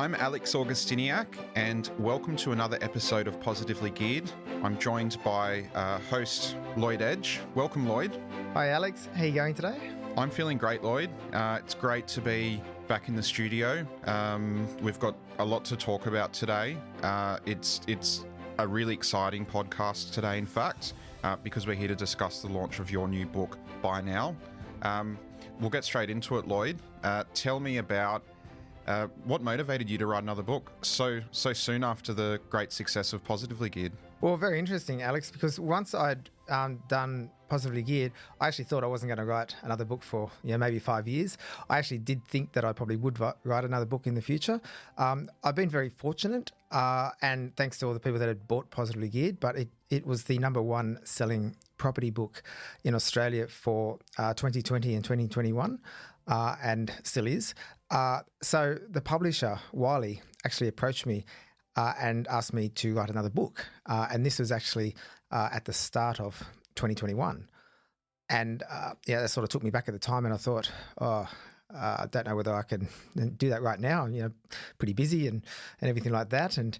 I'm Alex Augustiniak, and welcome to another episode of Positively Geared. I'm joined by host Lloyd Edge. Welcome, Lloyd. Hi, Alex. How are you going today? I'm feeling great, Lloyd. It's great to be back in the studio. We've got a lot to talk about today. It's a really exciting podcast today, in fact, because we're here to discuss the launch of your new book, Buy Now. We'll get straight into it, Lloyd. Tell me about what motivated you to write another book so soon after the great success of Positively Geared? Well, very interesting, Alex, because once I'd done Positively Geared, I actually thought I wasn't going to write another book for maybe 5 years. I actually did think that I probably would write another book in the future. I've been very fortunate, and thanks to all the people that had bought Positively Geared, but it was the number one selling property book in Australia for 2020 and 2021, and still is. So the publisher, Wiley, actually approached me and asked me to write another book. And this was actually at the start of 2021. And that sort of took me back at the time, and I thought, I don't know whether I can do that right now. Pretty busy and everything like that. And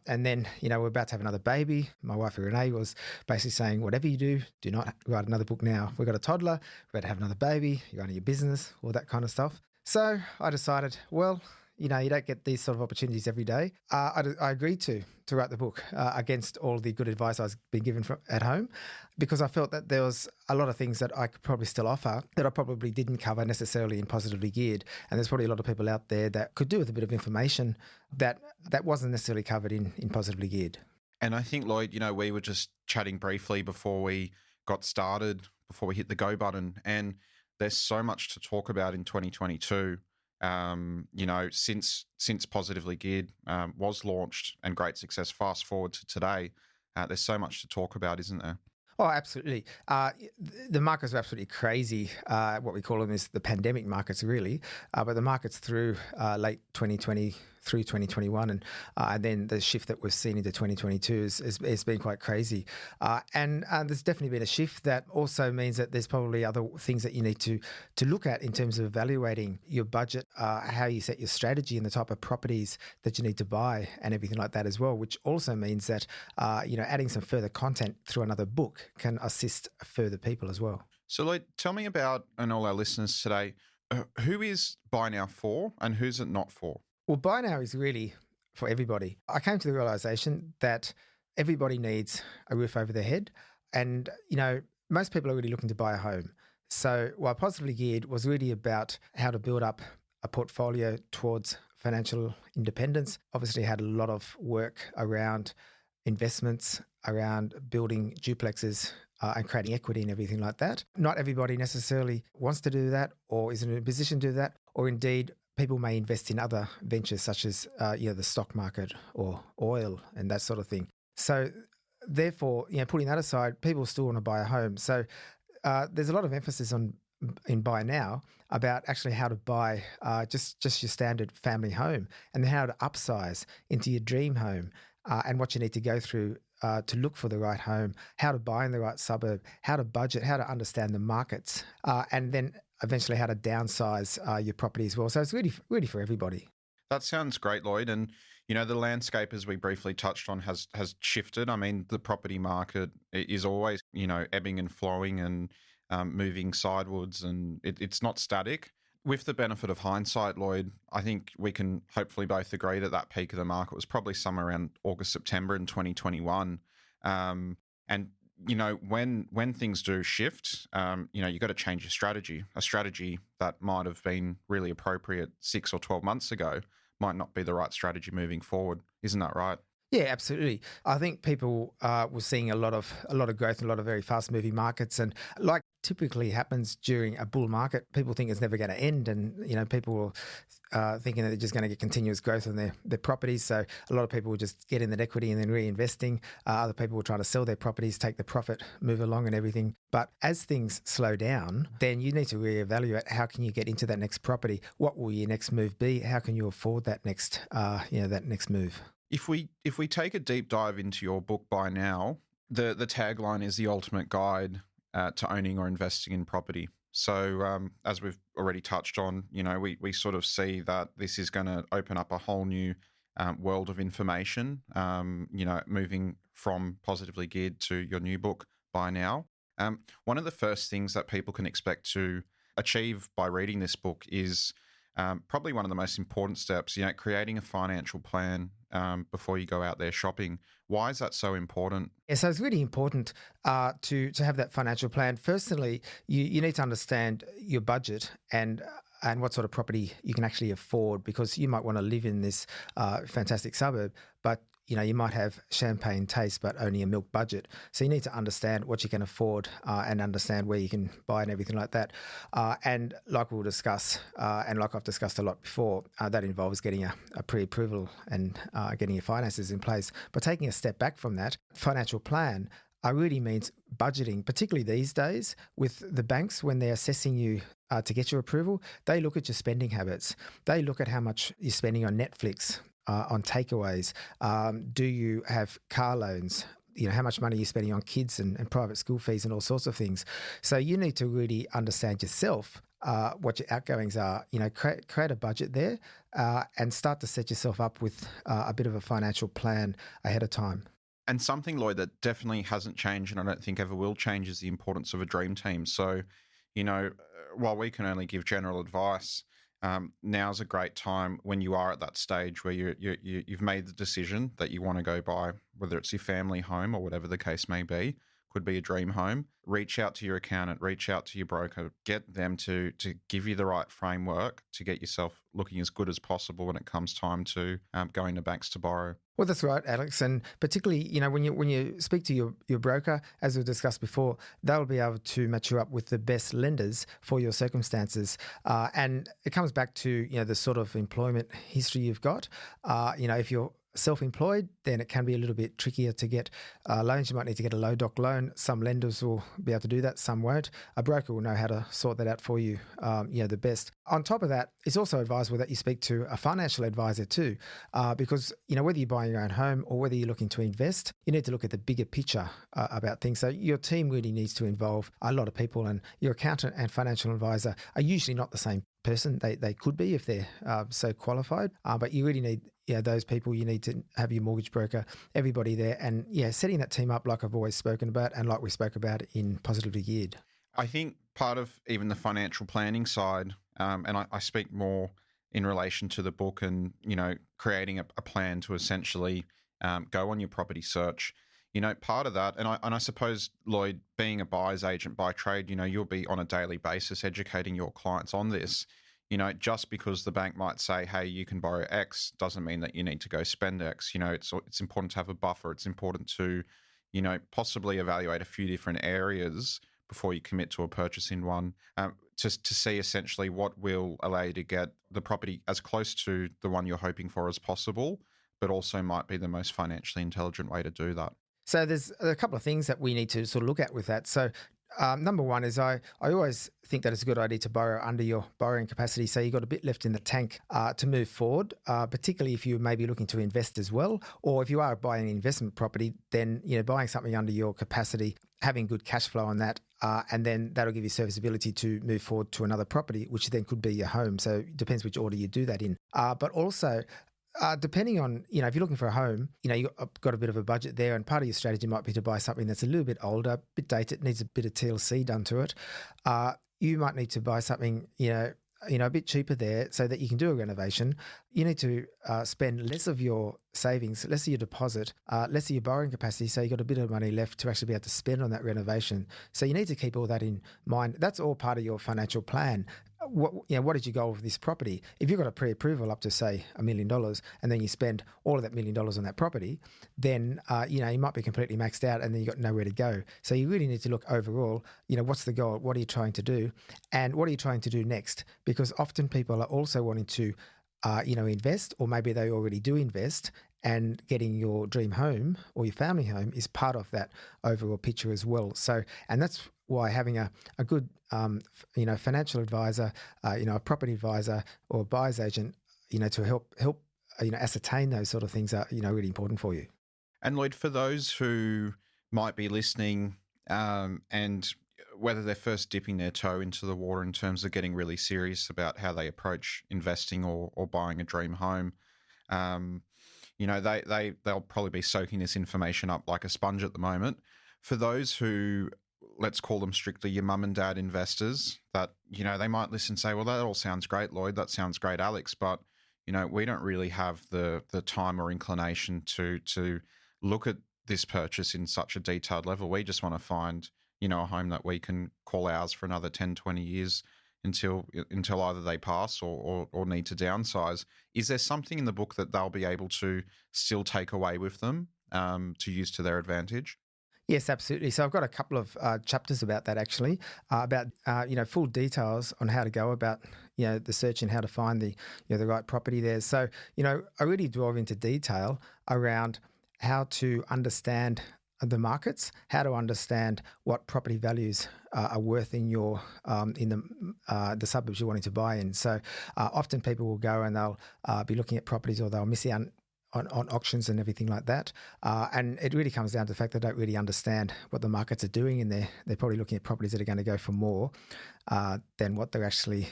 then, we're about to have another baby. My wife, Renee, was basically saying, whatever you do not write another book now. We've got a toddler, we're about to have another baby, you're running your business, all that kind of stuff. So I decided, well, you don't get these sort of opportunities every day. I agreed to write the book against all the good advice I was being given at home, because I felt that there was a lot of things that I could probably still offer that I probably didn't cover necessarily in Positively Geared. And there's probably a lot of people out there that could do with a bit of information that wasn't necessarily covered in Positively Geared. And I think, Lloyd, we were just chatting briefly before we got started, before we hit the go button, and there's so much to talk about in 2022. Since Positively Geared was launched and great success, fast forward to today, there's so much to talk about, isn't there? Oh, absolutely. The markets are absolutely crazy. What we call them is the pandemic markets, really. But the markets through late 2020 through 2021 and then the shift that we've seen into 2022 has been quite crazy. And there's definitely been a shift that also means that there's probably other things that you need to look at in terms of evaluating your budget, how you set your strategy and the type of properties that you need to buy and everything like that as well, which also means that, adding some further content through another book can assist further people as well. So, Lloyd, tell me about, and all our listeners today, who is Buy Now for and who's it not for? Well, Buy Now is really for everybody. I came to the realization that everybody needs a roof over their head. And, most people are really looking to buy a home. So while Positively Geared was really about how to build up a portfolio towards financial independence, obviously had a lot of work around investments, around building duplexes and creating equity and everything like that. Not everybody necessarily wants to do that or is in a position to do that, or indeed people may invest in other ventures such as the stock market or oil and that sort of thing. So therefore, putting that aside, people still want to buy a home. So there's a lot of emphasis in Buy Now about actually how to buy just your standard family home and how to upsize into your dream home and what you need to go through to look for the right home, how to buy in the right suburb, how to budget, how to understand the markets, and then eventually how to downsize your property as well. So it's really for everybody. That sounds great, Lloyd. And, the landscape, as we briefly touched on, has shifted. I mean, the property market is always, ebbing and flowing and moving sidewards, and it's not static. With the benefit of hindsight, Lloyd, I think we can hopefully both agree that peak of the market was probably somewhere around August, September in 2021. And, when things do shift, you've got to change your strategy. A strategy that might have been really appropriate 6 or 12 months ago might not be the right strategy moving forward. Isn't that right? Yeah, absolutely. I think people were seeing a lot of growth in a lot of very fast-moving markets, and like typically happens during a bull market, people think it's never going to end, and people are thinking that they're just going to get continuous growth on their properties. So a lot of people will just get in that equity and then reinvesting. Other people will try to sell their properties, take the profit, move along, and everything. But as things slow down, then you need to reevaluate how can you get into that next property. What will your next move be? How can you afford that next move? If we take a deep dive into your book Buy Now, the tagline is the ultimate guide to owning or investing in property. So, as we've already touched on, we sort of see that this is going to open up a whole new world of information, moving from Positively Geared to your new book, Buy Now. One of the first things that people can expect to achieve by reading this book is probably one of the most important steps, creating a financial plan before you go out there shopping. Why is that so important? Yeah, so it's really important to have that financial plan. Firstly, you need to understand your budget and what sort of property you can actually afford, because you might want to live in this fantastic suburb, but you might have champagne taste but only a milk budget. So you need to understand what you can afford and understand where you can buy and everything like that. And like we'll discuss, and like I've discussed a lot before, that involves getting a pre-approval and getting your finances in place. But taking a step back from that, financial plan really means budgeting, particularly these days with the banks when they're assessing you to get your approval. They look at your spending habits. They look at how much you're spending on Netflix, on takeaways. Do you have car loans? How much money you're spending on kids and private school fees and all sorts of things. So you need to really understand yourself, what your outgoings are. Create a budget there and start to set yourself up with a bit of a financial plan ahead of time. And something, Lloyd, that definitely hasn't changed and I don't think ever will change is the importance of a dream team. So, while we can only give general advice, now's a great time when you are at that stage where you've made the decision that you want to go buy, whether it's your family home or whatever the case may be, could be a dream home. Reach out to your accountant, reach out to your broker, get them to give you the right framework to get yourself looking as good as possible when it comes time to going to banks to borrow. Well, that's right, Alex. And particularly, when you speak to your broker, as we've discussed before, they'll be able to match you up with the best lenders for your circumstances. And it comes back to, the sort of employment history you've got. If you're self-employed, then it can be a little bit trickier to get loans. You might need to get a low doc loan. Some lenders will be able to do that, some won't. A broker will know how to sort that out for you, the best. On top of that, it's also advisable that you speak to a financial advisor too, because, whether you're buying your own home or whether you're looking to invest, you need to look at the bigger picture about things. So your team really needs to involve a lot of people, and your accountant and financial advisor are usually not the same person. They could be if they're so qualified, but you really need those people. You need to have your mortgage broker, everybody there, and setting that team up like I've always spoken about and like we spoke about in Positively Geared. I think part of even the financial planning side, and I speak more in relation to the book and, creating a plan to essentially go on your property search. Part of that, and I suppose, Lloyd, being a buyer's agent by trade, you'll be on a daily basis educating your clients on this. Just because the bank might say, hey, you can borrow X doesn't mean that you need to go spend X. It's important to have a buffer. It's important to, possibly evaluate a few different areas before you commit to a purchase in one, to see essentially what will allow you to get the property as close to the one you're hoping for as possible, but also might be the most financially intelligent way to do that. So there's a couple of things that we need to sort of look at with that. So number one is I always think that it's a good idea to borrow under your borrowing capacity, so you've got a bit left in the tank to move forward, particularly if you may be looking to invest as well, or if you are buying an investment property, then buying something under your capacity, having good cash flow on that, and then that'll give you serviceability to move forward to another property, which then could be your home. So it depends which order you do that in. But also, depending on, if you're looking for a home, you've got a bit of a budget there, and part of your strategy might be to buy something that's a little bit older, a bit dated, needs a bit of TLC done to it. You might need to buy something, a bit cheaper there so that you can do a renovation. You need to spend less of your savings, less of your deposit, less of your borrowing capacity, so you've got a bit of money left to actually be able to spend on that renovation. So you need to keep all that in mind. That's all part of your financial plan. What is your goal with this property? If you've got a pre-approval up to, say, $1 million, and then you spend all of that $1 million on that property, then you might be completely maxed out, and then you've got nowhere to go. So you really need to look overall. What's the goal? What are you trying to do? And what are you trying to do next? Because often people are also wanting to invest, or maybe they already do invest, and getting your dream home or your family home is part of that overall picture as well. So, and that's why having a good, financial advisor, a property advisor or a buyer's agent, to help, ascertain those sort of things are, really important for you. And Lloyd, for those who might be listening and whether they're first dipping their toe into the water in terms of getting really serious about how they approach investing or buying a dream home. Um, they'll probably be soaking this information up like a sponge at the moment. For those who, let's call them strictly your mum and dad investors, that, they might listen and say, well, that all sounds great, Lloyd, that sounds great, Alex, but, we don't really have the time or inclination to look at this purchase in such a detailed level. We just want to find, a home that we can call ours for another 10, 20 years until either they pass or need to downsize. Is there something in the book that they'll be able to still take away with them to use to their advantage? Yes, absolutely. So I've got a couple of chapters about that actually, about full details on how to go about the search and how to find the right property there. So I really delve into detail around how to understand the markets, how to understand what property values are worth in your in the suburbs you're wanting to buy in. So often people will go and they'll be looking at properties, or they'll miss out on auctions and everything like that. And it really comes down to the fact they don't really understand what the markets are doing, and they're probably looking at properties that are going to go for more than what they're actually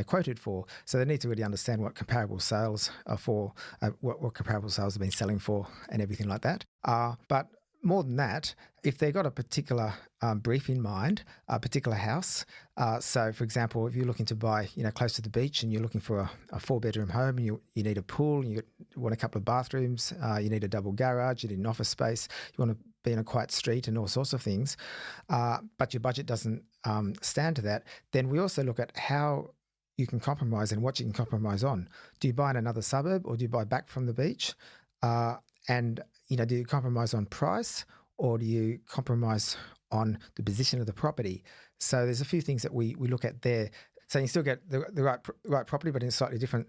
quoted for. So they need to really understand what comparable sales are for, what comparable sales have been selling for, and everything like that. But more than that, if they've got a particular brief in mind, a particular house, so for example, if you're looking to buy, close to the beach, and you're looking for a 4-bedroom home, and you need a pool, and you want a couple of bathrooms, you need a double garage, you need an office space, you want to be in a quiet street and all sorts of things, but your budget doesn't stand to that, then we also look at how you can compromise and what you can compromise on. Do you buy in another suburb, or do you buy back from the beach? And do you compromise on price, or do you compromise on the position of the property? So there's a few things that we look at there. So you still get the right property, but in a slightly different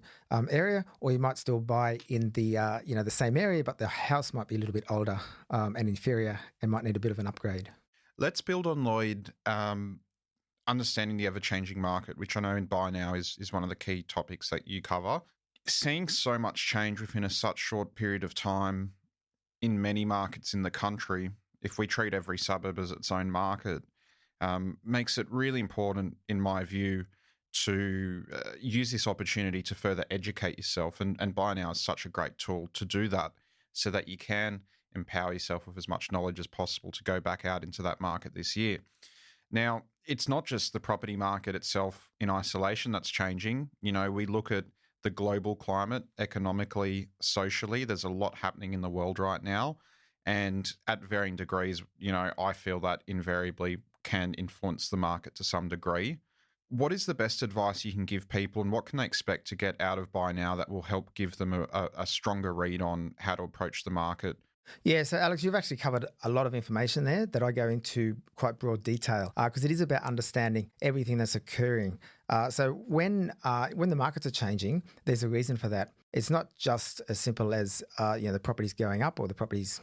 area, or you might still buy in the the same area, but the house might be a little bit older and inferior, and might need a bit of an upgrade. Let's build on Lloyd. Understanding the ever-changing market, which I know in Buy Now is one of the key topics that you cover. Seeing so much change within such short period of time in many markets in the country, if we treat every suburb as its own market, makes it really important, in my view, to use this opportunity to further educate yourself. And Buy Now is such a great tool to do that, so that you can empower yourself with as much knowledge as possible to go back out into that market this year. Now, it's not just the property market itself in isolation that's changing. We look at the global climate, economically, socially. There's a lot happening in the world right now. And at varying degrees, I feel that invariably can influence the market to some degree. What is the best advice you can give people, and what can they expect to get out of Buy Now that will help give them a stronger read on how to approach the market? Yeah, so Alex, you've actually covered a lot of information there that I go into quite broad detail, because it is about understanding everything that's occurring. So when the markets are changing, there's a reason for that. It's not just as simple as the property's going up or the prices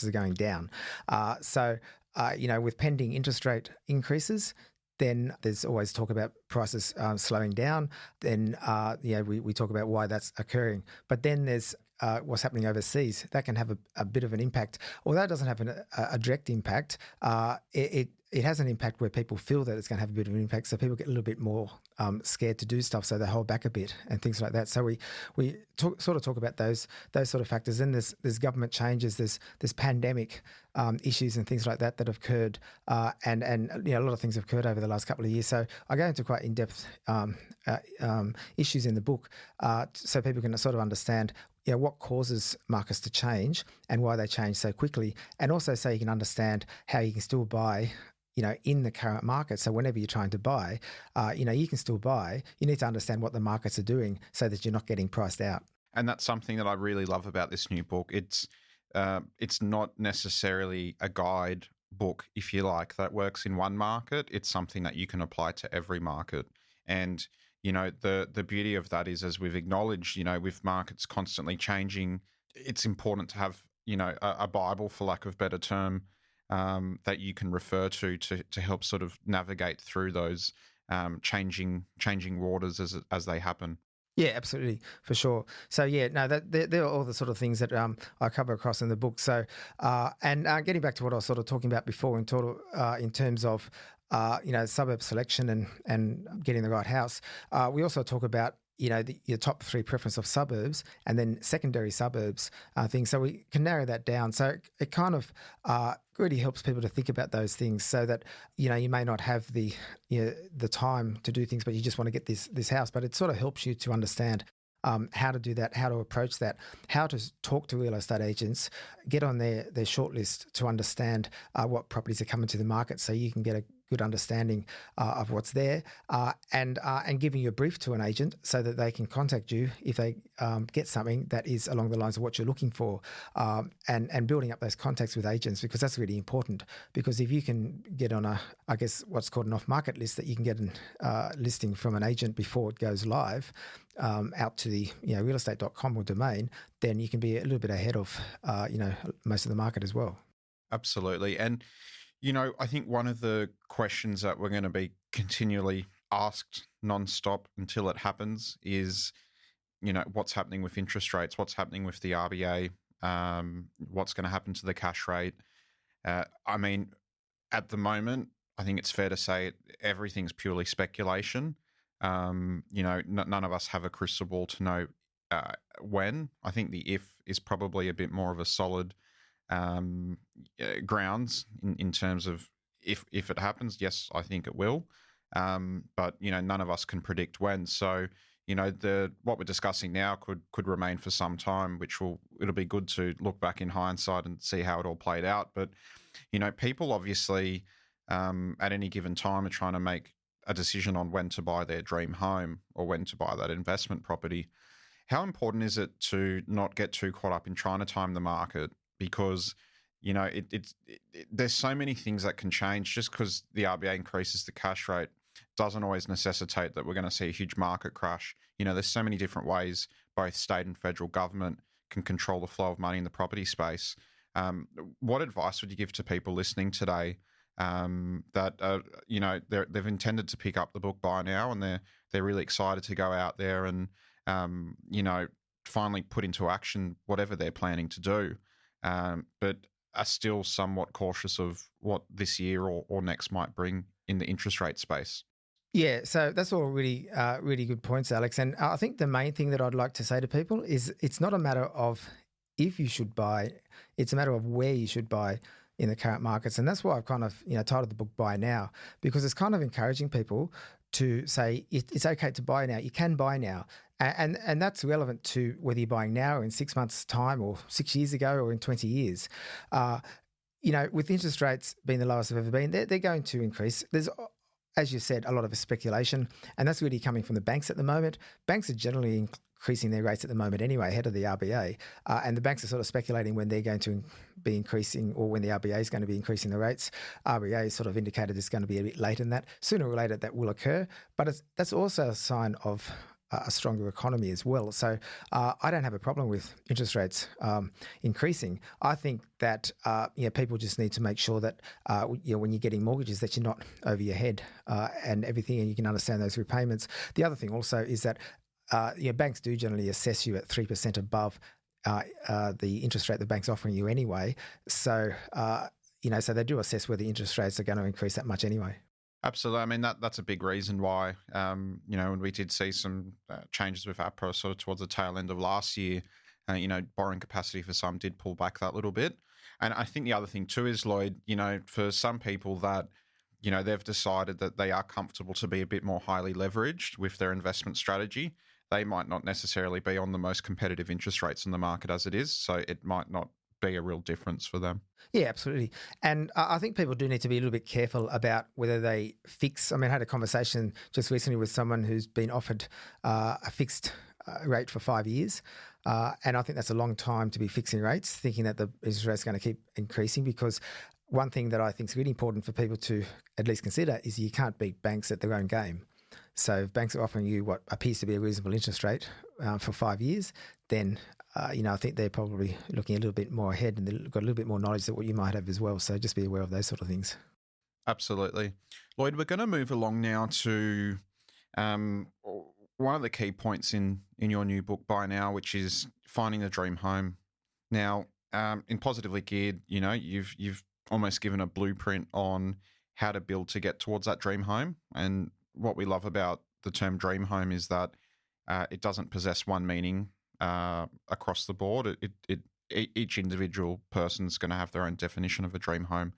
are going down. With pending interest rate increases, then there's always talk about prices slowing down. Then we talk about why that's occurring. But then there's what's happening overseas. That can have a bit of an impact. Although it doesn't have a direct impact, it has an impact where people feel that it's going to have a bit of an impact. So people get a little bit more scared to do stuff, so they hold back a bit and things like that. So we talk about those sort of factors. Then there's government changes. There's pandemic issues and things like that have occurred, and a lot of things have occurred over the last couple of years. So I go into quite in-depth issues in the book, so people can sort of understand what causes markets to change and why they change so quickly, and also so you can understand how you can still buy in the current market. So whenever you're trying to buy, you can still buy. You need to understand what the markets are doing so that you're not getting priced out. And that's something that I really love about this new book. It's not necessarily a guide book, if you like, that works in one market. It's something that you can apply to every market. And the beauty of that is, as we've acknowledged, with markets constantly changing, it's important to have a Bible, for lack of a better term, that you can refer to help sort of navigate through those changing waters as they happen. Yeah, absolutely, for sure. So yeah, no, that they're all the sort of things that I cover across in the book. So and getting back to what I was sort of talking about before, in terms of suburb selection and getting the right house, we also talk about your top three preference of suburbs and then secondary suburbs things. So we can narrow that down. So it kind of really helps people to think about those things, so that you may not have the time to do things, but you just want to get this house. But it sort of helps you to understand how to do that, how to approach that, how to talk to real estate agents, get on their shortlist to understand what properties are coming to the market, so you can get a good understanding of what's there, and giving you a brief to an agent so that they can contact you if they get something that is along the lines of what you're looking for, and building up those contacts with agents, because that's really important. Because if you can get on I guess what's called an off-market list, that you can get a listing from an agent before it goes live, out to the realestate.com or domain, then you can be a little bit ahead of most of the market as well. Absolutely. And I think one of the questions that we're going to be continually asked nonstop until it happens is, what's happening with interest rates, what's happening with the RBA, what's going to happen to the cash rate. I mean, at the moment, I think it's fair to say everything's purely speculation. None of us have a crystal ball to know when. I think the if is probably a bit more of a solid grounds in terms of if it happens. Yes, I think it will, but none of us can predict when. So what we're discussing now could remain for some time, it'll be good to look back in hindsight and see how it all played out. But people obviously at any given time are trying to make a decision on when to buy their dream home or when to buy that investment property. How important is it to not get too caught up in trying to time the market? Because there's so many things that can change. Just because the RBA increases the cash rate doesn't always necessitate that we're going to see a huge market crash. There's so many different ways both state and federal government can control the flow of money in the property space. What advice would you give to people listening today that they've intended to pick up the book by now, and they're really excited to go out there and finally put into action whatever they're planning to do, but are still somewhat cautious of what this year or next might bring in the interest rate space? Yeah, so that's all really, really good points, Alex. And I think the main thing that I'd like to say to people is it's not a matter of if you should buy, it's a matter of where you should buy in the current markets. And that's why I've kind of, titled the book Buy Now, because it's kind of encouraging people to say it's okay to buy now. You can buy now. And that's relevant to whether you're buying now or in 6 months' time or 6 years ago or in 20 years. With interest rates being the lowest they've ever been, they're going to increase. There's, as you said, a lot of speculation, and that's really coming from the banks at the moment. Banks are generally increasing their rates at the moment anyway, ahead of the RBA, and the banks are sort of speculating when they're going to be increasing, or when the RBA is going to be increasing the rates. RBA has sort of indicated it's going to be a bit later than that. Sooner or later that will occur, but that's also a sign of a stronger economy as well. So I don't have a problem with interest rates increasing. I think that people just need to make sure that when you're getting mortgages, that you're not over your head and everything, and you can understand those repayments. The other thing also is that banks do generally assess you at 3% above the interest rate the bank's offering you anyway. So so they do assess whether interest rates are going to increase that much anyway. Absolutely. I mean, that's a big reason why, when we did see some changes with APRA sort of towards the tail end of last year, borrowing capacity for some did pull back that little bit. And I think the other thing too is, Lloyd, for some people that, they've decided that they are comfortable to be a bit more highly leveraged with their investment strategy. They might not necessarily be on the most competitive interest rates in the market as it is. So it might not be a real difference for them. Yeah, absolutely. And I think people do need to be a little bit careful about whether they fix. I mean, I had a conversation just recently with someone who's been offered a fixed rate for 5 years. And I think that's a long time to be fixing rates, thinking that the interest rate's going to keep increasing, because one thing that I think is really important for people to at least consider is you can't beat banks at their own game. So if banks are offering you what appears to be a reasonable interest rate for 5 years, then I think they're probably looking a little bit more ahead, and they've got a little bit more knowledge than what you might have as well. So just be aware of those sort of things. Absolutely. Lloyd, we're going to move along now to one of the key points in your new book, Buy Now, which is finding the dream home. Now, in Positively Geared, you've almost given a blueprint on how to build to get towards that dream home. And what we love about the term dream home is that it doesn't possess one meaning across the board. Each individual person's going to have their own definition of a dream home.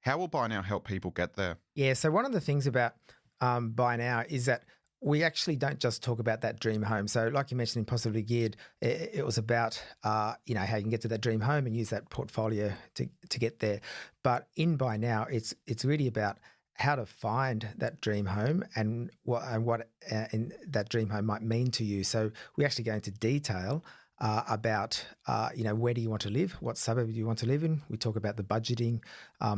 How will Buy Now help people get there? Yeah, so one of the things about Buy Now is that we actually don't just talk about that dream home. So like you mentioned in Positively Geared, it was about, how you can get to that dream home and use that portfolio to get there. But in Buy Now, it's really about how to find that dream home and what that dream home might mean to you. So we actually go into detail about, where do you want to live? What suburb do you want to live in? We talk about the budgeting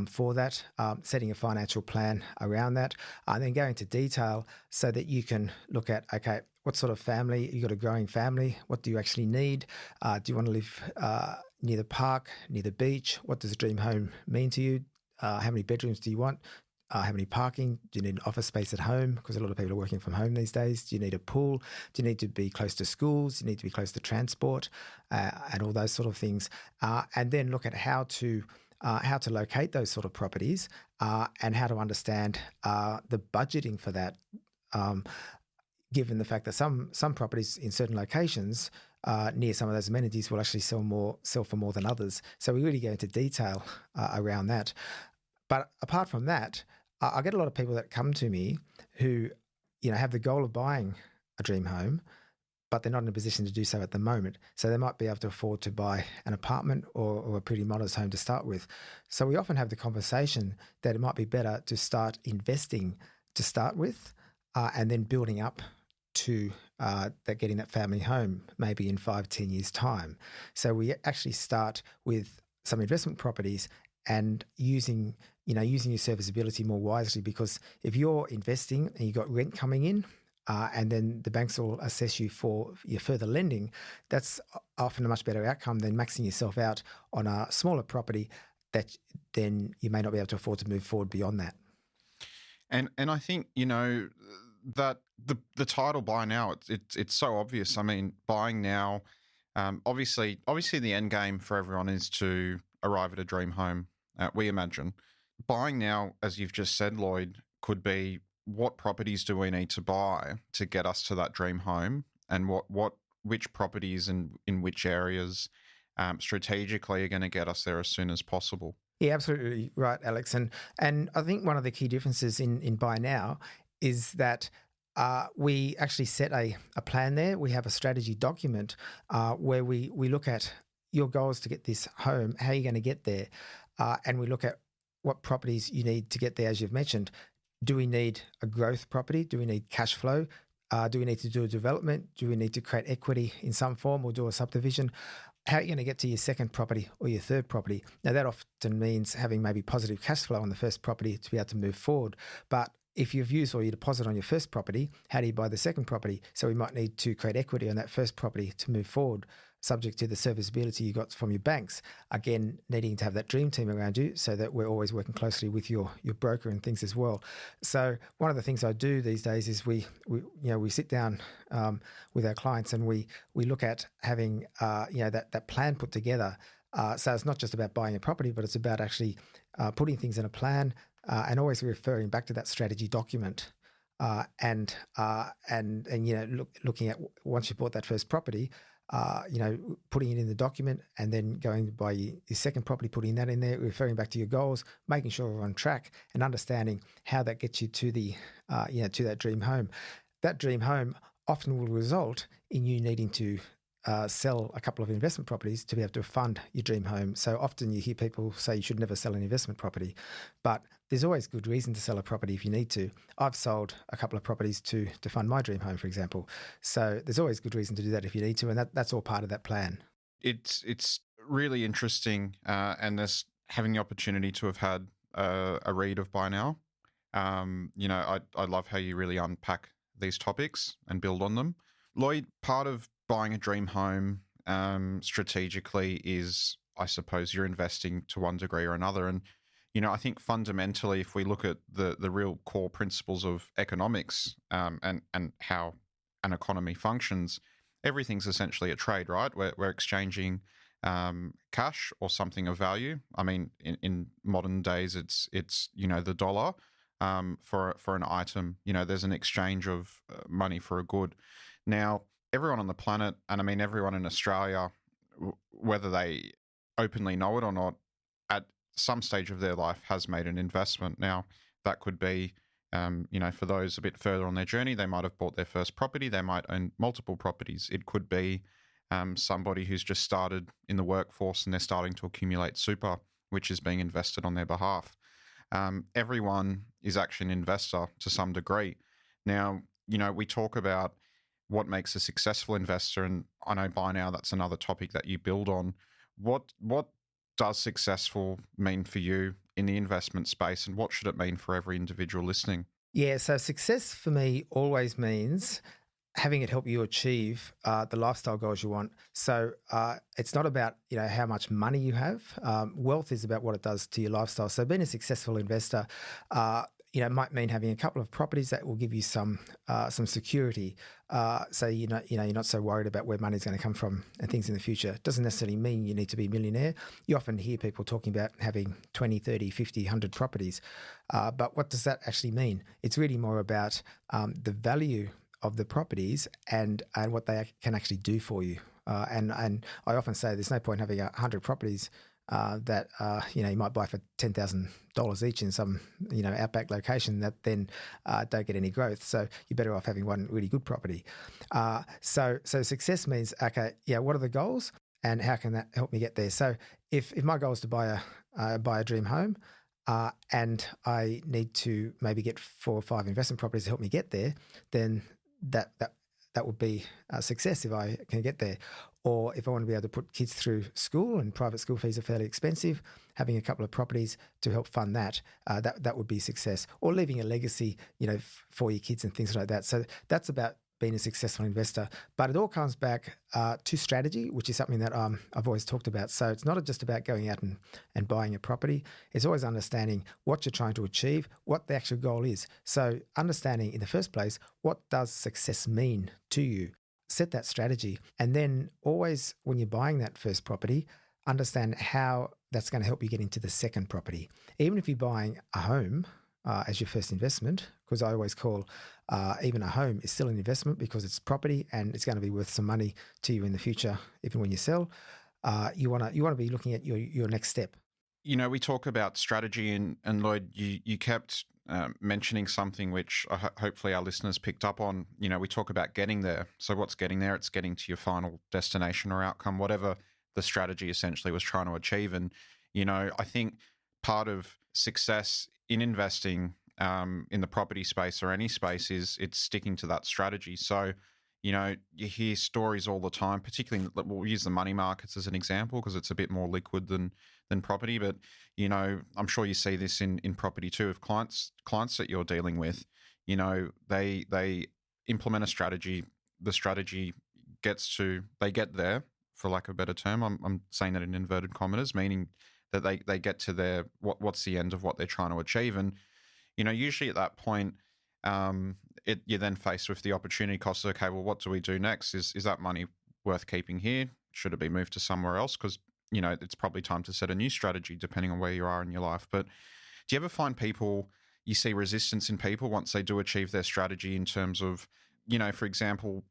for that, setting a financial plan around that, and then go into detail so that you can look at, okay, what sort of family? You got a growing family. What do you actually need? Do you want to live near the park, near the beach? What does a dream home mean to you? How many bedrooms do you want? How many parking? Do you need an office space at home? Because a lot of people are working from home these days. Do you need a pool? Do you need to be close to schools? Do you need to be close to transport and all those sort of things? And then look at how to locate those sort of properties and how to understand the budgeting for that, given the fact that some properties in certain locations near some of those amenities will actually sell for more than others. So we really go into detail around that. But apart from that, I get a lot of people that come to me who, have the goal of buying a dream home, but they're not in a position to do so at the moment. So they might be able to afford to buy an apartment or a pretty modest home to start with. So we often have the conversation that it might be better to start investing to start with and then building up to getting that family home maybe in 5-10 years' time. So we actually start with some investment properties and using your serviceability more wisely, because if you're investing and you've got rent coming in and then the banks will assess you for your further lending, that's often a much better outcome than maxing yourself out on a smaller property that then you may not be able to afford to move forward beyond that. And I think, that the title Buy Now, it's so obvious. I mean, buying now, obviously the end game for everyone is to arrive at a dream home, we imagine. Buying now, as you've just said, Lloyd, could be what properties do we need to buy to get us to that dream home, and which properties and in which areas strategically are going to get us there as soon as possible. Yeah, absolutely right, Alex. And I think one of the key differences in Buy Now is that we actually set a plan there. We have a strategy document where we look at your goals to get this home, how you're going to get there, and we look at what properties you need to get there, as you've mentioned. Do we need a growth property? Do we need cash flow? Do we need to do a development? Do we need to create equity in some form or do a subdivision? How are you going to get to your second property or your third property? Now, that often means having maybe positive cash flow on the first property to be able to move forward. But if you've used all your deposit on your first property, how do you buy the second property? So we might need to create equity on that first property to move forward, subject to the serviceability you got from your banks. Again, needing to have that dream team around you so that we're always working closely with your broker and things as well. So one of the things I do these days is we sit down with our clients and we look at having that plan put together. So it's not just about buying a property, but it's about actually putting things in a plan and always referring back to that strategy document. And looking at once you bought that first property, putting it in the document and then going to buy your second property, putting that in there, referring back to your goals, making sure we're on track and understanding how that gets you to the, to that dream home. That dream home often will result in you needing to sell a couple of investment properties to be able to fund your dream home. So often you hear people say you should never sell an investment property, but there's always good reason to sell a property if you need to. I've sold a couple of properties to fund my dream home, for example. So there's always good reason to do that if you need to, and that's all part of that plan. It's really interesting, and there's having the opportunity to have had a read of Buy Now. I love how you really unpack these topics and build on them. Lloyd, part of buying a dream home strategically is, I suppose, you're investing to one degree or another. And, I think fundamentally, if we look at the real core principles of economics and how an economy functions, everything's essentially a trade, right? We're exchanging cash or something of value. I mean, in modern days, it's the dollar for an item. There's an exchange of money for a good. Now, everyone on the planet, and I mean everyone in Australia, whether they openly know it or not, at some stage of their life has made an investment. Now, that could be, for those a bit further on their journey, they might have bought their first property. They might own multiple properties. It could be somebody who's just started in the workforce and they're starting to accumulate super, which is being invested on their behalf. Everyone is actually an investor to some degree. Now, we talk about what makes a successful investor, and I know by now that's another topic that you build on. What does successful mean for you in the investment space, and what should it mean for every individual listening? Yeah, so success for me always means having it help you achieve the lifestyle goals you want. So it's not about how much money you have. Wealth is about what it does to your lifestyle. So being a successful investor, might mean having a couple of properties that will give you some security. So you're not so worried about where money's going to come from and things in the future. It doesn't necessarily mean you need to be a millionaire. You often hear people talking about having 20, 30, 50, 100 properties. But what does that actually mean? It's really more about the value of the properties and what they can actually do for you. And I often say there's no point having 100 properties that you might buy for $10,000 each in some outback location that then don't get any growth. So you're better off having one really good property. So success means, okay, what are the goals and how can that help me get there? So if my goal is to buy a dream home, and I need to maybe get 4 or 5 investment properties to help me get there, then that would be a success if I can get there. Or if I want to be able to put kids through school, and private school fees are fairly expensive, having a couple of properties to help fund that would be success. Or leaving a legacy, for your kids and things like that. So that's about being a successful investor. But it all comes back to strategy, which is something that I've always talked about. So it's not just about going out and buying a property. It's always understanding what you're trying to achieve, what the actual goal is. So understanding in the first place, what does success mean to you? Set that strategy. And then always when you're buying that first property, understand how that's going to help you get into the second property. Even if you're buying a home as your first investment, because I always call even a home is still an investment because it's property and it's going to be worth some money to you in the future, even when you sell. You want to be looking at your next step. We talk about strategy, and Lloyd, you kept mentioning something which hopefully our listeners picked up on. We talk about getting there. So what's getting there? It's getting to your final destination or outcome, whatever the strategy essentially was trying to achieve. And, I think part of success in investing in the property space or any space is it's sticking to that strategy. So, you hear stories all the time, particularly we'll use the money markets as an example because it's a bit more liquid than property. But, I'm sure you see this in property too. Of clients that you're dealing with, they implement a strategy. The strategy they get there, for lack of a better term. I'm saying that in inverted commas, meaning that they get to what's the end of what they're trying to achieve. And, usually at that point, you're then faced with the opportunity cost of, okay, well, what do we do next? Is that money worth keeping here? Should it be moved to somewhere else? Because, it's probably time to set a new strategy depending on where you are in your life. But do you ever find you see resistance in people once they do achieve their strategy in terms of, for example,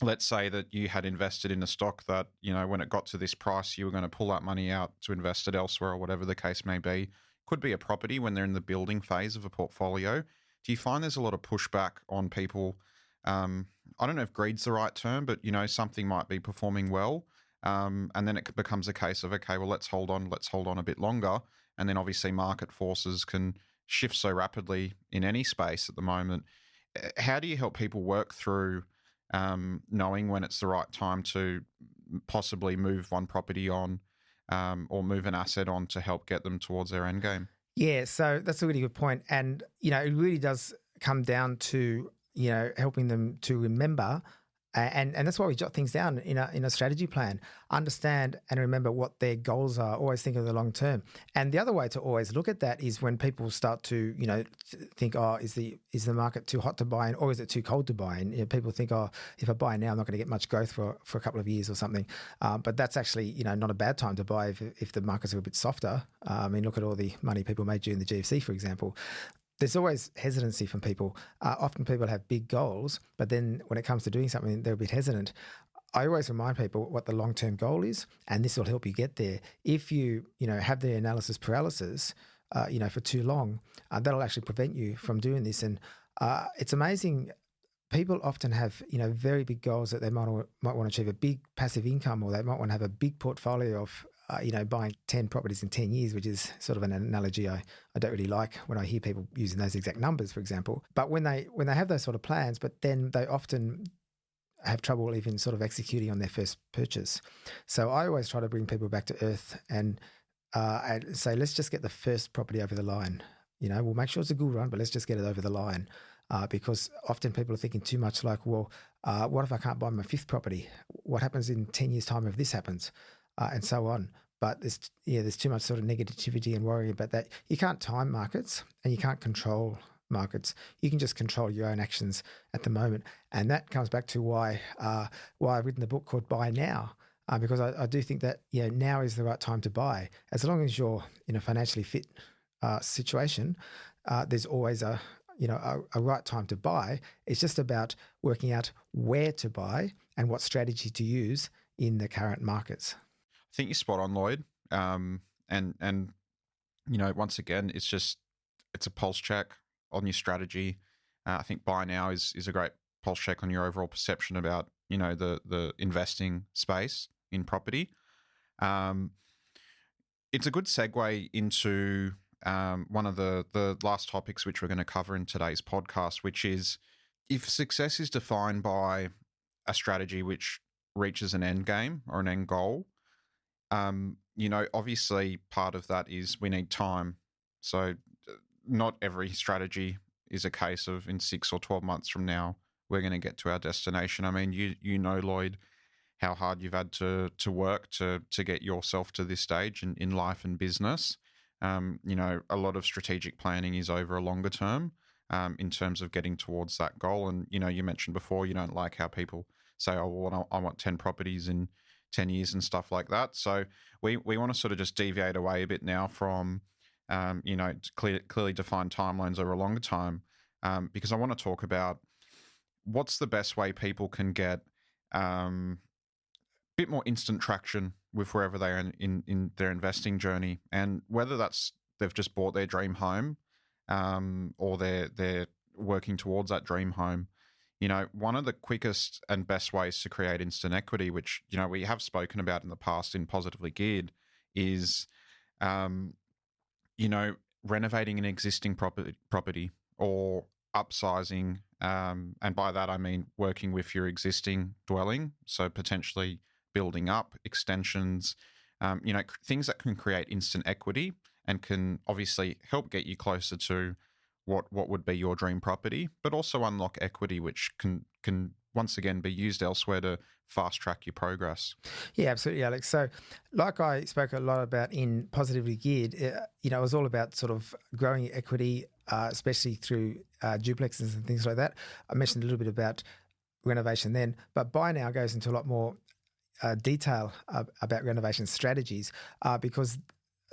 let's say that you had invested in a stock that, when it got to this price, you were going to pull that money out to invest it elsewhere or whatever the case may be. Could be a property when they're in the building phase of a portfolio. Do you find there's a lot of pushback on people? I don't know if greed's the right term, but, something might be performing well. And then it becomes a case of, okay, well, let's hold on a bit longer. And then obviously market forces can shift so rapidly in any space at the moment. How do you help people work through knowing when it's the right time to possibly move one property on or move an asset on to help get them towards their end game? Yeah, so that's a really good point. And, it really does come down to, helping them to remember And that's why we jot things down in a strategy plan. Understand and remember what their goals are. Always think of the long term. And the other way to always look at that is when people start to, think, oh, is the market too hot to buy in, or is it too cold to buy in? People think, oh, if I buy now, I'm not going to get much growth for a couple of years or something. But that's actually, not a bad time to buy if the markets are a bit softer. Look at all the money people made during the GFC, for example. There's always hesitancy from people. Often people have big goals, but then when it comes to doing something, they're a bit hesitant. I always remind people what the long-term goal is, and this will help you get there. If you, have the analysis paralysis, for too long, that'll actually prevent you from doing this. And it's amazing. People often have, very big goals that they might want to achieve, a big passive income, or they might want to have a big portfolio of buying 10 properties in 10 years, which is sort of an analogy I don't really like when I hear people using those exact numbers, for example. But when they have those sort of plans, but then they often have trouble even sort of executing on their first purchase. So I always try to bring people back to earth and say, let's just get the first property over the line. We'll make sure it's a good one, but let's just get it over the line. Because often people are thinking too much like, well, what if I can't buy my fifth property? What happens in 10 years' time if this happens? And so on. But there's too much sort of negativity and worry about that. You can't time markets and you can't control markets. You can just control your own actions at the moment. And that comes back to why I've written the book called Buy Now, because I do think that now is the right time to buy. As long as you're in a financially fit situation, there's always a right time to buy. It's just about working out where to buy and what strategy to use in the current markets. I think you're spot on, Lloyd. And once again, it's a pulse check on your strategy. I think Buy Now is a great pulse check on your overall perception about, the investing space in property. It's a good segue into one of the last topics which we're going to cover in today's podcast, which is if success is defined by a strategy which reaches an end game or an end goal, obviously part of that is we need time. So not every strategy is a case of in 6 or 12 months from now, we're going to get to our destination. I mean, Lloyd, how hard you've had to work to get yourself to this stage in life and business. A lot of strategic planning is over a longer term in terms of getting towards that goal. And, you mentioned before, you don't like how people say, oh, well, I want 10 properties in 10 years and stuff like that. So we want to sort of just deviate away a bit now from, clearly defined timelines over a longer time, because I want to talk about what's the best way people can get a bit more instant traction with wherever they are in their investing journey, and whether that's they've just bought their dream home or they're working towards that dream home. One of the quickest and best ways to create instant equity, which, we have spoken about in the past in Positively Geared, is, renovating an existing property or upsizing. And by that, I mean working with your existing dwelling. So potentially building up extensions, things that can create instant equity and can obviously help get you closer to what would be your dream property, but also unlock equity, which can once again be used elsewhere to fast track your progress. Yeah, absolutely, Alex. So like I spoke a lot about in Positively Geared, it was all about sort of growing your equity, especially through duplexes and things like that. I mentioned a little bit about renovation then, but Buy Now goes into a lot more detail about renovation strategies because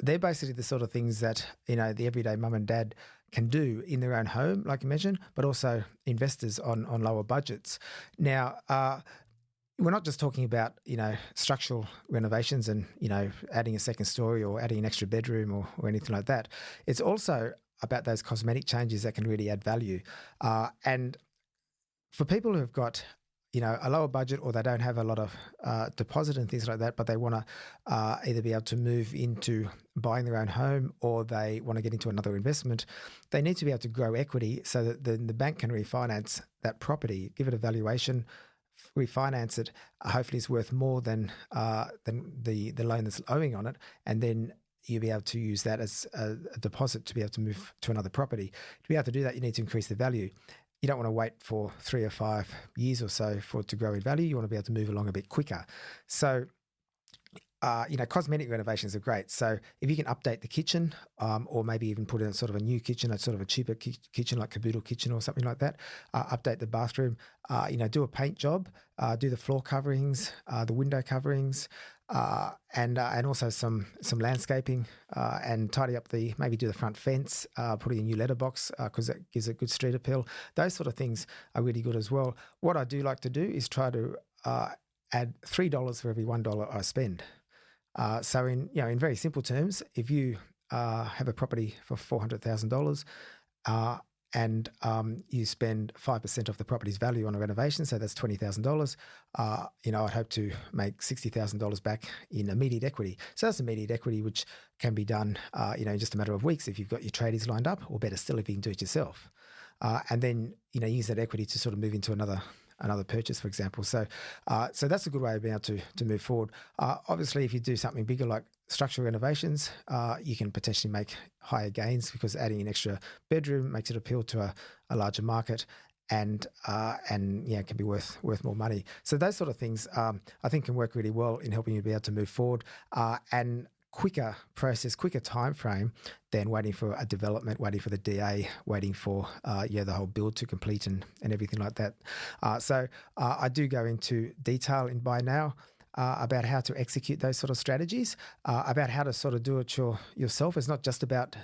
they're basically the sort of things that, the everyday mum and dad can do in their own home, like you mentioned, but also investors on lower budgets. Now, we're not just talking about, structural renovations and, adding a second story or adding an extra bedroom or anything like that. It's also about those cosmetic changes that can really add value. And for people who've got, a lower budget or they don't have a lot of deposit and things like that, but they want to either be able to move into buying their own home or they want to get into another investment, they need to be able to grow equity so that then the bank can refinance that property, give it a valuation, refinance it. Hopefully it's worth more than the loan that's owing on it, and then you'll be able to use that as a deposit to be able to move to another property. To be able to do that, you need to increase the value. you don't want to wait for 3 or 5 years or so for it to grow in value. You want to be able to move along a bit quicker. So, cosmetic renovations are great. So if you can update the kitchen, or maybe even put in sort of a new kitchen, a sort of a cheaper kitchen like caboodle kitchen or something like that, update the bathroom, do a paint job, do the floor coverings, the window coverings, and also some landscaping, and tidy up maybe do the front fence, put in a new letterbox because it gives a good street appeal. Those sort of things are really good as well. What I do like to do is try to add $3 for every $1 I spend. So in very simple terms, if you have a property for $400,000 and you spend 5% of the property's value on a renovation, so that's $20,000, I'd hope to make $60,000 back in immediate equity. So that's immediate equity, which can be done, in just a matter of weeks if you've got your tradies lined up, or better still, if you can do it yourself. And then, use that equity to sort of move into another purchase, for example. So that's a good way of being able to move forward. Obviously, if you do something bigger like structural renovations, you can potentially make higher gains because adding an extra bedroom makes it appeal to a larger market, and it can be worth more money. So those sort of things I think can work really well in helping you be able to move forward, and quicker process, quicker time frame than waiting for a development, waiting for the DA, waiting for the whole build to complete and everything like that. So I do go into detail in Buy Now about how to execute those sort of strategies, about how to sort of do it yourself. It's not just about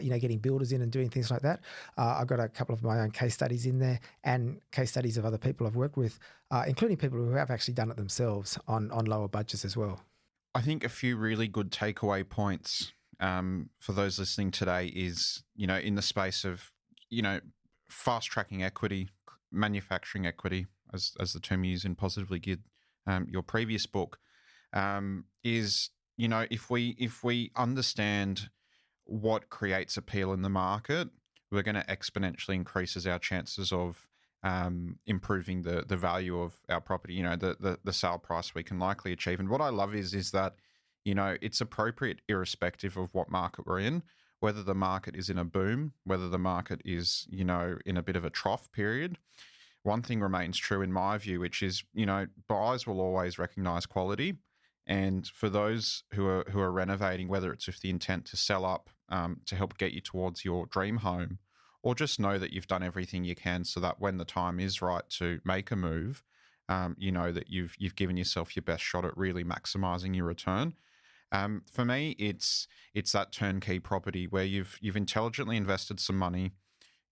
getting builders in and doing things like that. I've got a couple of my own case studies in there, and case studies of other people I've worked with, including people who have actually done it themselves on lower budgets as well. I think a few really good takeaway points for those listening today is, in the space of, fast tracking equity, manufacturing equity, as the term you use in Positively Geared, your previous book, is, if we understand what creates appeal in the market, we're going to exponentially increases our chances of improving the value of our property, the sale price we can likely achieve. And what I love is that, it's appropriate irrespective of what market we're in, whether the market is in a boom, whether the market is, in a bit of a trough period. One thing remains true in my view, which is, buyers will always recognize quality. And for those who are renovating, whether it's with the intent to sell up, to help get you towards your dream home, or just know that you've done everything you can so that when the time is right to make a move, that you've given yourself your best shot at really maximizing your return. For me, it's that turnkey property where you've intelligently invested some money.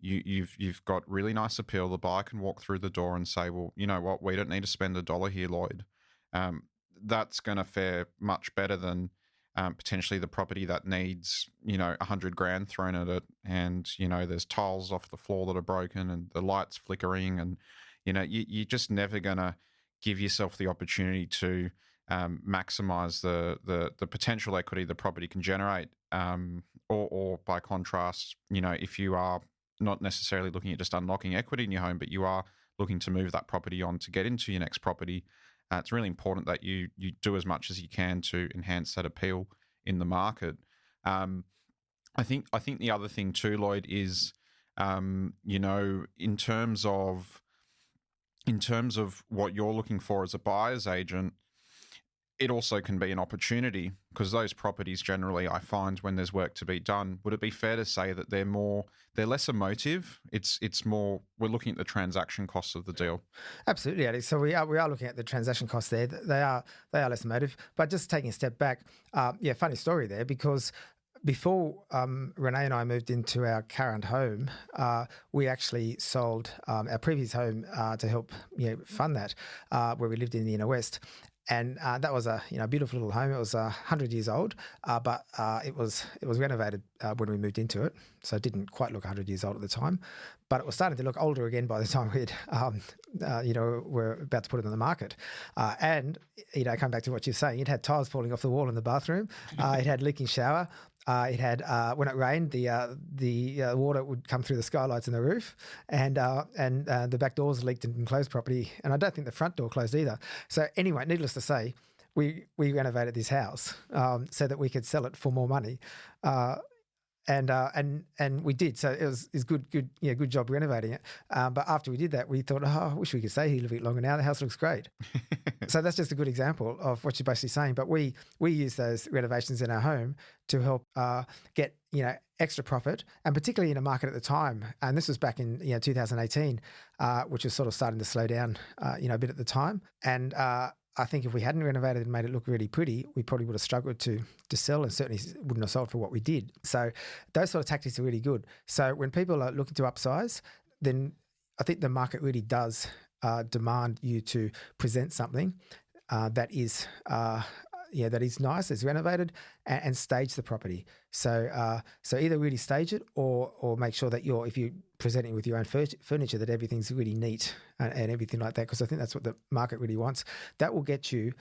You've got really nice appeal. The buyer can walk through the door and say, well, you know what, we don't need to spend $1 here, Lloyd. That's going to fare much better than potentially the property that needs, $100,000 thrown at it, and there's tiles off the floor that are broken and the lights flickering, and you're just never going to give yourself the opportunity to maximize the potential equity the property can generate, or by contrast, if you are not necessarily looking at just unlocking equity in your home, but you are looking to move that property on to get into your next property, it's really important that you do as much as you can to enhance that appeal in the market. I think the other thing too, Lloyd, is in terms of what you're looking for as a buyer's agent, it also can be an opportunity, because those properties generally, I find, when there's work to be done, would it be fair to say that they're less emotive? It's more, we're looking at the transaction costs of the deal. Absolutely, Alex. So we are looking at the transaction costs there. They are less emotive. But just taking a step back, funny story there, because before Renee and I moved into our current home, we actually sold our previous home to help fund that, where we lived in the inner west. And that was a beautiful little home. It was 100 years old, but it was renovated when we moved into it, so it didn't quite look 100 years old at the time. But it was starting to look older again by the time we're about to put it on the market. And come back to what you're saying, it had tiles falling off the wall in the bathroom. It had leaking shower. It had when it rained, the water would come through the skylights in the roof, and the back doors leaked and closed properly. And I don't think the front door closed either. So anyway, needless to say, we renovated this house so that we could sell it for more money. and we did. So it's good job renovating it. But after we did that, we thought, I wish we could stay here a little bit longer now. The house looks great. So that's just a good example of what you're basically saying. But we use those renovations in our home to help get extra profit, and particularly in a market at the time. And this was back in 2018, which was sort of starting to slow down a bit at the time. And I think if we hadn't renovated and made it look really pretty, we probably would have struggled to sell, and certainly wouldn't have sold for what we did. So those sort of tactics are really good. So when people are looking to upsize, then I think the market really does demand you to present something that is nice, is renovated, and stage the property. So either really stage it or make sure that if you're presenting with your own furniture, that everything's really neat and everything like that, because I think that's what the market really wants. That will get you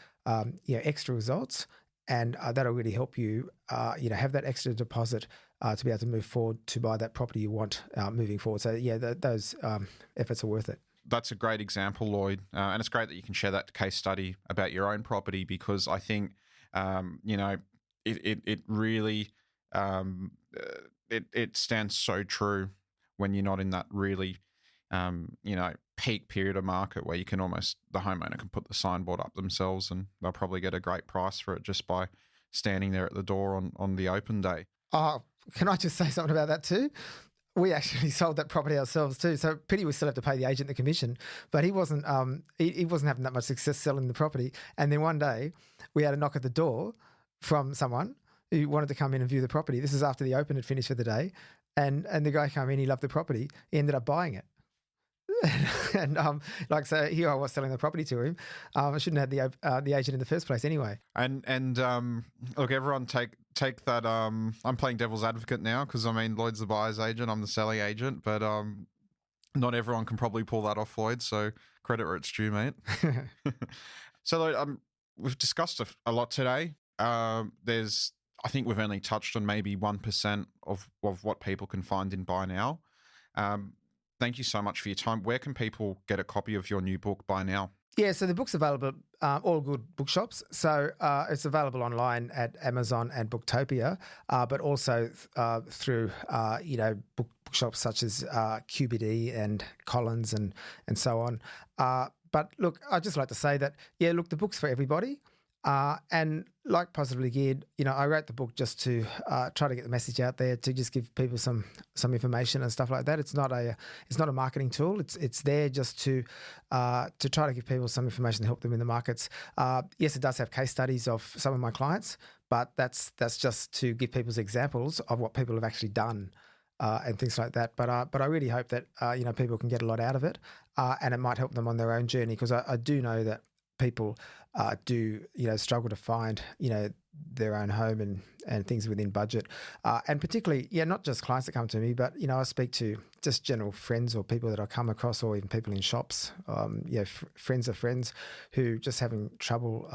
extra results, and that'll really help you have that extra deposit to be able to move forward to buy that property you want moving forward. So those efforts are worth it. That's a great example, Lloyd, and it's great that you can share that case study about your own property, because I think it really it stands so true when you're not in that really peak period of market where the homeowner can put the signboard up themselves and they'll probably get a great price for it just by standing there at the door on the open day. Oh, can I just say something about that too? We actually sold that property ourselves too. So pity we still have to pay the agent the commission, but he wasn't he wasn't having that much success selling the property. And then one day we had a knock at the door from someone who wanted to come in and view the property. This is after the open had finished for the day. And the guy came in, he loved the property. He ended up buying it. And so here I was selling the property to him. I shouldn't have had the agent in the first place anyway. And look, everyone take that. I'm playing devil's advocate now because Lloyd's the buyer's agent, I'm the selling agent, but not everyone can probably pull that off, Lloyd. So credit where it's due, mate. So Lloyd, we've discussed a lot today. I think we've only touched on maybe 1% of what people can find in Buy Now. Thank you so much for your time. Where can people get a copy of your new book, Buy Now? Yeah, so the book's available at all good bookshops. So it's available online at Amazon and Booktopia, but also through bookshops such as QBD and Collins and so on. But look, I'd just like to say that, the book's for everybody. And like Positively Geared, I wrote the book just to try to get the message out there, to just give people some information and stuff like that. It's not a marketing tool. It's there just to try to give people some information to help them in the markets. Yes, it does have case studies of some of my clients, but that's just to give people examples of what people have actually done. And things like that. But I really hope that people can get a lot out of it, and it might help them on their own journey, because I do know that people do struggle to find their own home and things within budget, and particularly not just clients that come to me, but I speak to just general friends or people that I come across, or even people in shops, friends of friends who just having trouble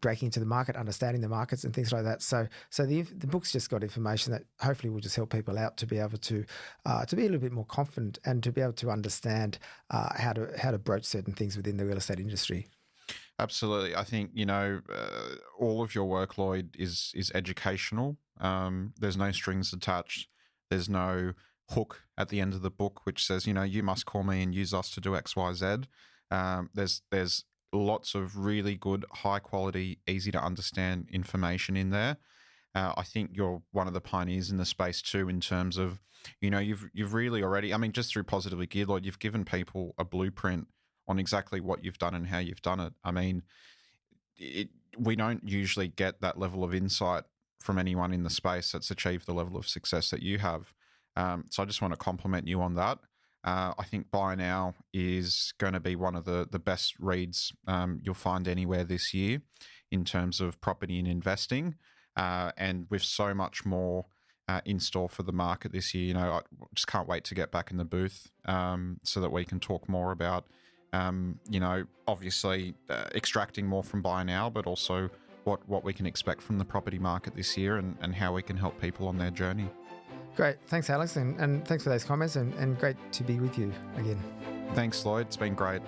breaking into the market, understanding the markets and things like that. So the book's just got information that hopefully will just help people out to be able to be a little bit more confident and to be able to understand how to broach certain things within the real estate industry. Absolutely. I think, all of your work, Lloyd, is educational. There's no strings attached. There's no hook at the end of the book which says, you must call me and use us to do X, Y, Z. There's lots of really good, high quality, easy to understand information in there. I think you're one of the pioneers in the space too, in terms of, you've really already, just through Positively Geared, Lloyd, you've given people a blueprint on exactly what you've done and how you've done it. We don't usually get that level of insight from anyone in the space that's achieved the level of success that you have. So I just want to compliment you on that. I think Buy Now is going to be one of the best reads you'll find anywhere this year in terms of property and investing, and with so much more in store for the market this year. I just can't wait to get back in the booth so that we can talk more about obviously extracting more from Buy Now, but also what we can expect from the property market this year and how we can help people on their journey. Great. Thanks, Alex. And thanks for those comments, and great to be with you again. Thanks, Lloyd. It's been great.